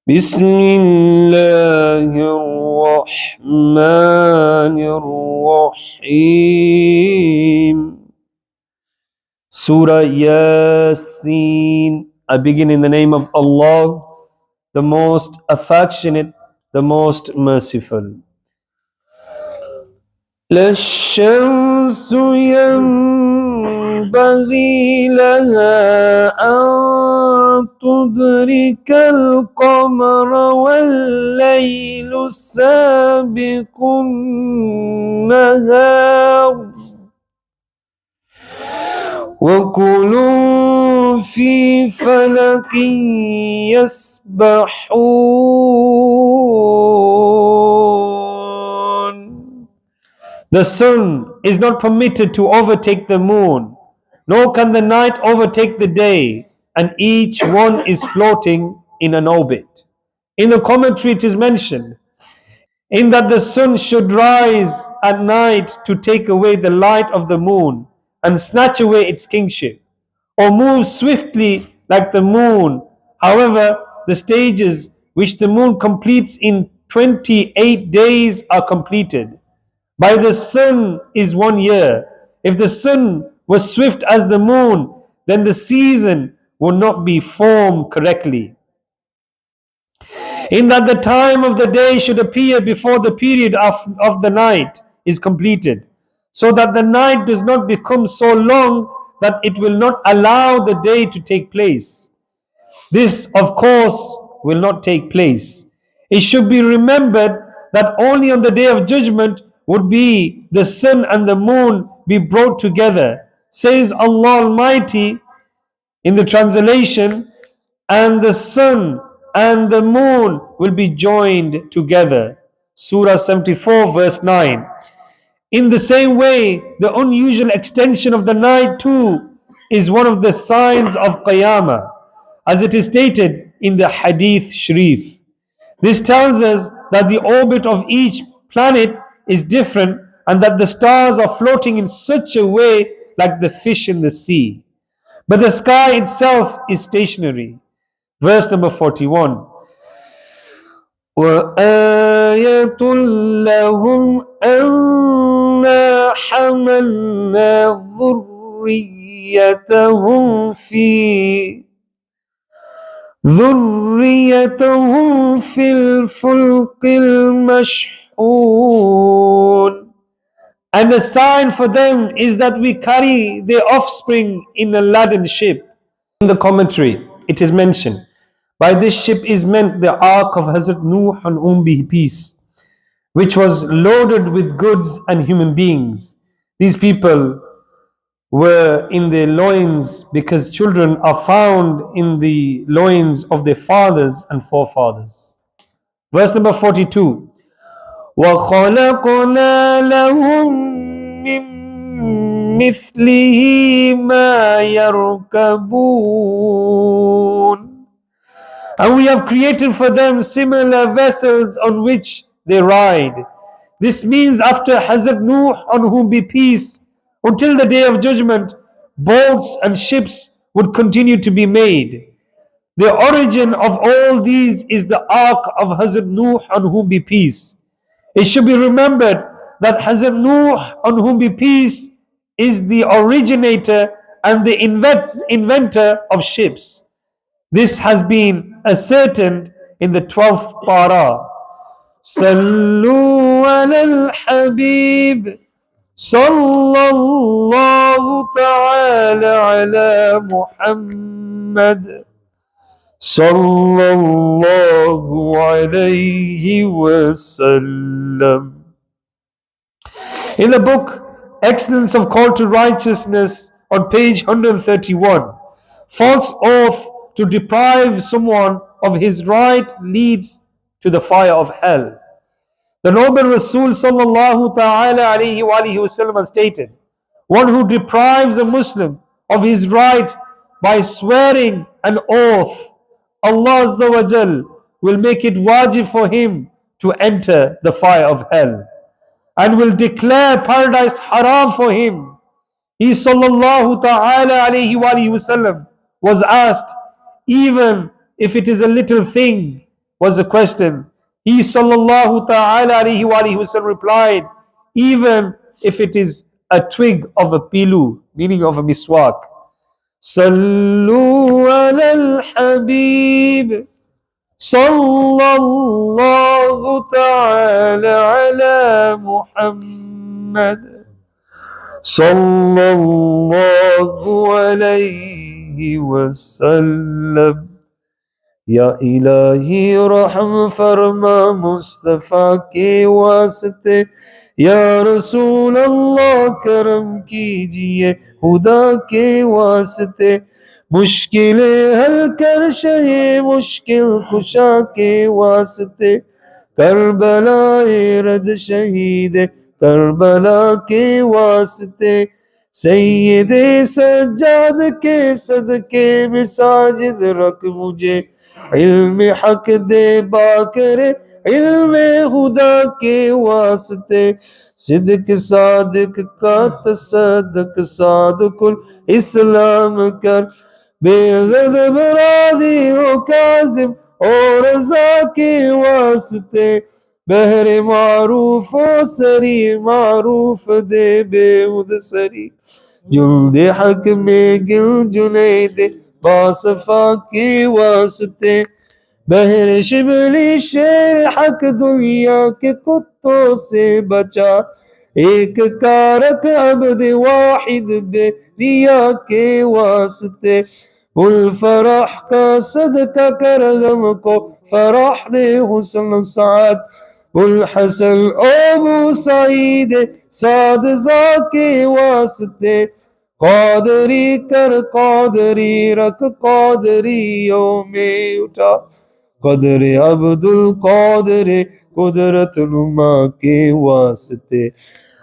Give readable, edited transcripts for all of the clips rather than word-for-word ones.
بسم الله الرحمن الرحيم. Surah Yaseen. I begin in the name of Allah, the most affectionate, the most merciful. لا الشمس ينبغي لها أن تدرك القمر والليل سابق النهار وكل في فلك يسبحون. The sun is not permitted to overtake the moon, nor can the night overtake the day, and each one is floating in an orbit. In the commentary it is mentioned, in that the sun should rise at night to take away the light of the moon and snatch away its kingship, or move swiftly like the moon. However, the stages which the moon completes in 28 days are completed. By the sun is 1 year. If the sun was swift as the moon, then the season would not be formed correctly. In that the time of the day should appear before the period of the night is completed, so that the night does not become so long that it will not allow the day to take place. This, of course, will not take place. It should be remembered that only on the day of judgment would be the sun and the moon be brought together. Says Allah Almighty in the translation, and the sun and the moon will be joined together. Surah 74 verse 9. In the same way, the unusual extension of the night too is one of the signs of Qiyamah, as it is stated in the Hadith Sharif. This tells us that the orbit of each planet is different and that the stars are floating in such a way like the fish in the sea. But the sky itself is stationary. Verse number 41. وَآيَةٌ لَهُمْ أَنَّا حَمَلْنَا ذُرِّيَّتَهُمْ في الفلك المشحون. And a sign for them is that we carry their offspring in a laden ship. In the commentary, it is mentioned, by this ship is meant the ark of Hazrat Nuh on whom be peace, which was loaded with goods and human beings. These people were in their loins because children are found in the loins of their fathers and forefathers. Verse number 42. وَخَلَقْنَا لَهُم مِّن مِّثْلِهِ مَا يَرْكَبُونَ. And we have created for them similar vessels on which they ride. This means after Hazrat Nuh on whom be peace, until the day of judgment, boats and ships would continue to be made. The origin of all these is the ark of Hazrat Nuh on whom be peace. It should be remembered that Hazrat Nuh on whom be peace is the originator and the inventor of ships. This has been ascertained in the 12th para. Sallu ala al-Habib Sallallahu ta'ala ala Muhammad Sallallahu alayhi wasallam. In the book Excellence of Call to Righteousness on page 131, false oath to deprive someone of his right leads to the fire of hell. The noble Rasul sallallahu ta'ala alayhi wa alihi wasallam stated, one who deprives a Muslim of his right by swearing an oath, Allah Azza wa Jal will make it wajib for him to enter the fire of hell and will declare paradise haram for him. He sallallahu ta'ala alayhi wa alihi wasallam was asked, even if it is a little thing, was the question. He sallallahu ta'ala alayhi wa alihi wasallam replied, even if it is a twig of a pilu, meaning of a miswak. Sallu ala al-habib sallallahu ta'ala ala Muhammad sallallahu alayhi wasallam. या इलाही रहम फरमा मुस्तफ़ा के वास्ते, या रसूल अल्लाह करम कीजिए खुदा के वास्ते, मुश्किलें हल कर शहे मुश्किल कुशा के वास्ते, करबलाए रद शहीद करबला के वास्ते, सैयदे सज्जाद के सदके में साजिद रख मुझे, इल्म हक दे बाकरे इल्म खुदा के वास्ते, सिद्क सादिक का तसद्दुक सादुकुल इस्लाम कर, बेगदब राज़ी हो काज़िम और रज़ा के वास्ते, बहरे मारूफ ओ सरी मारूफ दे बेउद सरी, जुल्द हक में गिल जुनैद बासफा के वास्ते, बहर शिबली शेर हक दुनिया के कुत्तों से बचा, एक कारक अब्द वाहिद बे रिया के वास्ते, उल फरह का सदका कर गम को फरह दे हुस्न साद, उल हसन अबू सईद साद जा के वास्ते, कादरी कर कादरी रख कादरियों में उठा, कदर अब्दुल कादर कुदरत नुमा के वास्ते,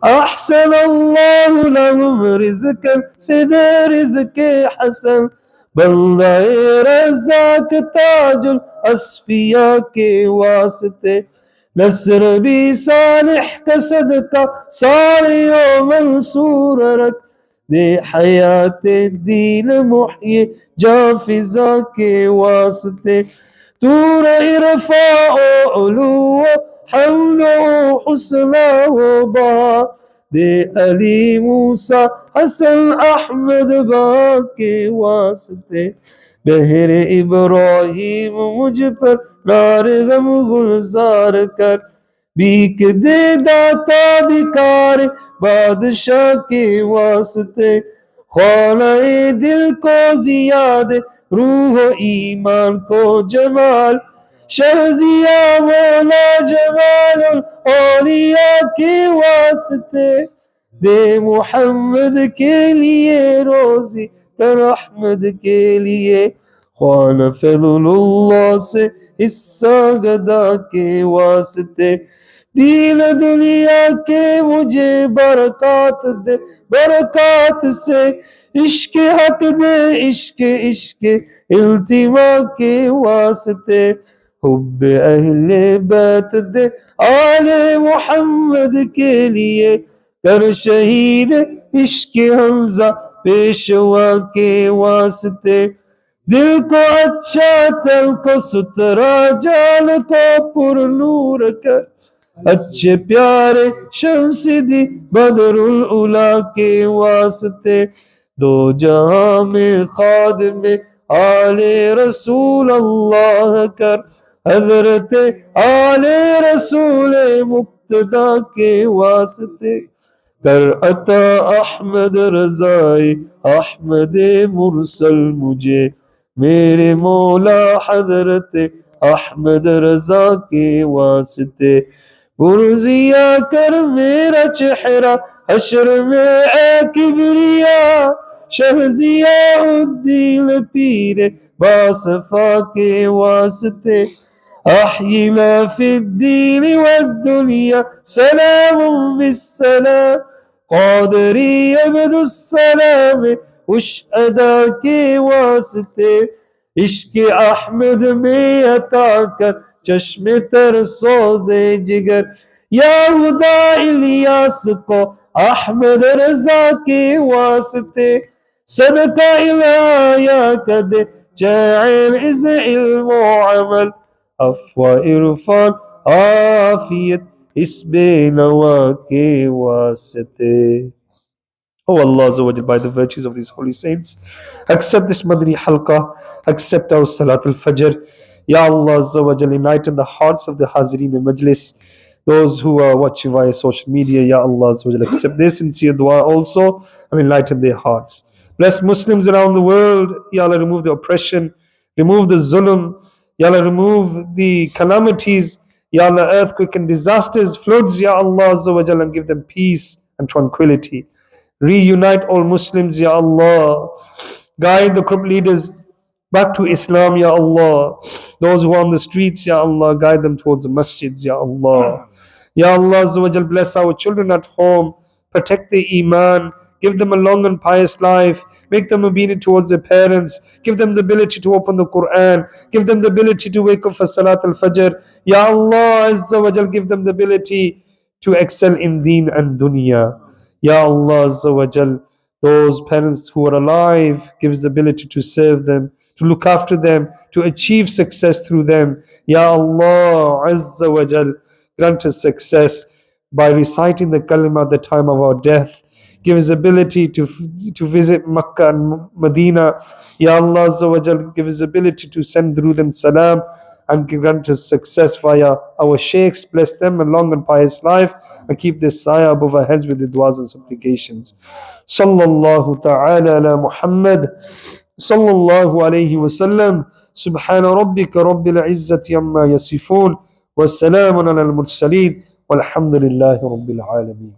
अहसन अल्लाह लहुम रिज़्क़न सिदे रिज़्क़े हसन, बंदाए रज़्ज़ाक ताजुल अस्फिया के वास्ते, नस्र भी सालिह का सदका सालियों मंसूर रख, दे हयात दीन मुहये जाफिजा के वास्ते, तूर इरफा ओ उलू हम्द ओ हुस्ना ओ बहा, दे अली मूसा हसन अहमद बा के वास्ते, बहर इब्राहिम मुझ पर नार गम गुलजार कर, बीक दे दाता बिकार बादशाह के वास्ते, ख्वालाए दिल को जियाद रूह ईमान को जमाल, शहजिया मौला जमाल औलिया के वास्ते, दे मुहम्मद के लिए रोजी कर अहमद के लिए, ख्वान फज़लुल्लाह से हिस्सा गदा के वास्ते, दीन दुनिया के मुझे बरकत दे बरकत से, इश्क हक दे इश्क इश्क इल्तिमा के वास्ते, हुब्ब अहले बैत दे आले मोहम्मद के लिए, कर शहीद इश्क हमजा पेशवा के वास्ते, दिल को अच्छा तल को सुतरा जान को पुरनूर कर, अच्छे प्यारे शमसिदी बदरुल उला के वास्ते, दो जहां में खादिम आले रसूल अल्लाह कर, हजरत आले रसूल मुक्तदा के वास्ते, कर अता अहमद रज़ाए अहमद मुरसल मुझे, मेरे मौला हजरत अहमद रज़ा के वास्ते, पुरजिया कर मेरा चेहरा हश्र में ए किबरिया, शहजिया उद्दीन पीर बासफा के वास्ते, अहयिना फिद्दीन वद्दुनिया सलाम बिस्सलाम, कादरी अब्दुस्सलाम उश अदा के वास्ते, इश्क अहमद में अता कर चश्मे तर सोजे जिगर, या हुदा इलियास को अहमद रजा के वास्ते, सदका इलाया कदे चैन इस इल्म अमल, afwa irfan afiyat isbe nawa ke wasite. Oh Allah Azza wa Jal, by the virtues of these holy saints, accept this Madani Halqa, accept our Salat al-Fajr. Ya Allah Azza wa Jal, enlighten the hearts of the Hazireen and Majlis, those who are watching via social media. Ya Allah Azza wa Jal, accept their sincere dua also and enlighten their hearts. Bless Muslims around the world. Ya Allah, remove the oppression, remove the zulm. Ya Allah, remove the calamities. Ya Allah, earthquake and disasters, floods, Ya Allah Azza wa Jal, and give them peace and tranquility. Reunite all Muslims, Ya Allah. Guide the corrupt leaders back to Islam, Ya Allah. Those who are on the streets, Ya Allah, guide them towards the masjids, Ya Allah. Ya Allah Azza wa Jal, bless our children at home. Protect their Imaan. Give them a long and pious life. Make them obedient towards their parents. Give them the ability to open the Quran. Give them the ability to wake up for Salat al-Fajr. Ya Allah Azza wa Jal, give them the ability to excel in deen and dunya. Ya Allah Azza wa Jal, those parents who are alive, gives the ability to serve them, to look after them, to achieve success through them. Ya Allah Azza wa Jal, grant us success by reciting the kalima at the time of our death. Give us ability to visit Makkah and Medina. Ya Allah Azza wa Jal, give us ability to send through them salam and grant us success via our sheikhs. Bless them a long and pious life and keep this sayah above our heads with the du'as and supplications. Sallallahu ta'ala ala Muhammad. Sallallahu alayhi wa sallam. Subhana rabbika rabbil izzati amma yasifun. Wassalamun ala al-mursaleen. Walhamdulillahi rabbil alameen.